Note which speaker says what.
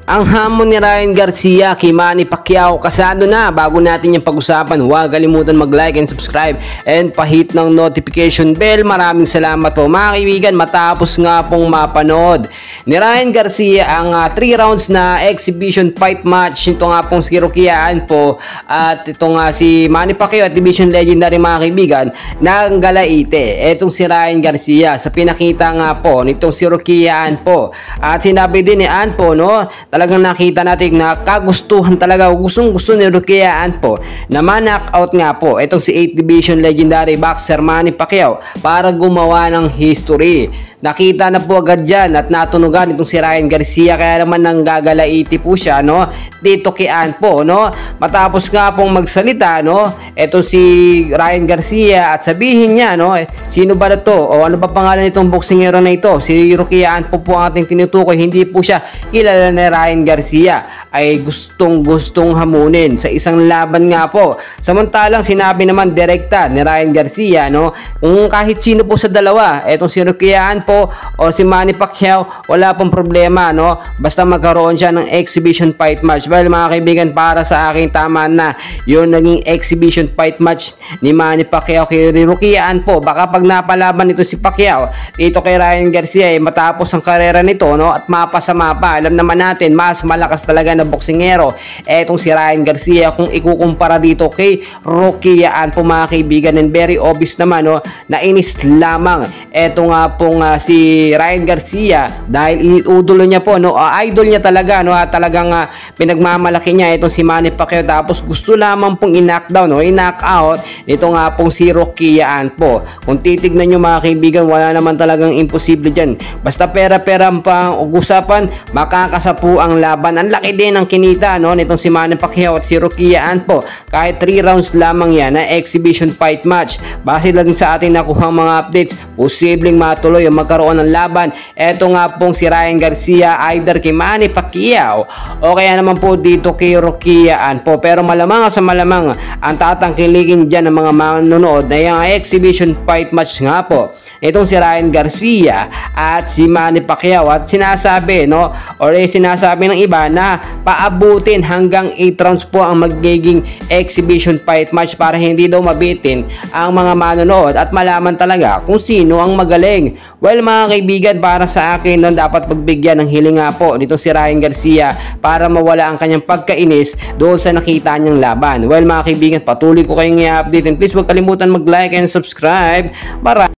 Speaker 1: Ang hamon ni Ryan Garcia kay Manny Pacquiao kasado na. Bago natin yung pag-usapan, huwag kalimutan mag-like and subscribe and pahit ng notification bell. Maraming salamat po mga kaibigan. Matapos nga pong mapanood ni Ryan Garcia ang 3 rounds na exhibition fight match, ito nga pong si Rocky Anpo at ito nga si Manny Pacquiao at division legendary mga kaibigan ng Galaite. Etong si Ryan Garcia sa pinakita nga po nitong si Rocky Anpo at sinabi din ni Anpo, no, talagang nakita natin na kagustuhan talaga, gustong-gusto ni Rocky Anpo na ma-knockout nga po itong si 8th Division legendary boxer Manny Pacquiao para gumawa ng history. Nakita na po agad dyan at natunugan itong si Ryan Garcia, kaya naman nanggagalaiti po siya, no, dito kay Anpo, no. Matapos nga pong magsalita, no, ito si Ryan Garcia at sabihin niya, no, sino ba na to o ano ba pangalan nitong boksingero na ito? Si Rocky Anpo po ang ating tinutukoy, hindi po siya kilala ni Ryan Garcia, ay gustong-gustong hamunin sa isang laban nga po. Samantalang sinabi naman direkta ni Ryan Garcia, no, kung kahit sino po sa dalawa, etong si Rocky Anpo o si Manny Pacquiao, wala pong problema, no, basta magkaroon siya ng exhibition fight match. Well mga kaibigan, para sa akin tama na yung naging exhibition fight match ni Manny Pacquiao kay Rocky Anpo. Baka pag napalaban nito si Pacquiao dito kay Ryan Garcia, matapos ang karera nito, no, at mapasama pa. Alam naman natin mas malakas talaga na boksingero etong si Ryan Garcia kung ikukumpara dito kay Rocky Anpo mga kaibigan. And very obvious naman, no, na inis lamang eto nga pong si Ryan Garcia dahil iniudulo niya po, no, idol niya talaga, no, at talagang pinagmamalaki niya itong si Manny Pacquiao, tapos gusto lamang pong i-knockdown, no, i-knockout nito nga pong si Rocky Anpo. Kung titignan nyo mga kaibigan, wala naman talagang imposible dyan. Basta pera-pera pang ugusapan, makakasapu ang laban. Ang laki din ang kinita, no, nitong si Manny Pacquiao at si Rocky Anpo. Kahit 3 rounds lamang yan na exhibition fight match. Base lang sa ating nakuhang mga updates, posibleng matuloy ang magkaroon ng laban. Eto nga pong si Ryan Garcia either kay Manny Pacquiao o kaya naman po dito kay Rocky Anpo. Pero malamang sa malamang ang tatangkiligin dyan ng mga manonood na yung exhibition fight match nga po itong si Ryan Garcia at si Manny Pacquiao. At sinasabi, no, or sinasabi ng iba na paabutin hanggang 8 rounds po ang magiging exhibition fight match para hindi daw mabitin ang mga manonood at malaman talaga kung sino ang magaling. Well mga kaibigan, para sa akin nun dapat pagbigyan ng hiling nga po dito si Ryan Garcia para mawala ang kanyang pagkainis doon sa nakita niyang laban. Well mga kaibigan, patuloy ko kayong i-update and please huwag kalimutan mag-like and subscribe.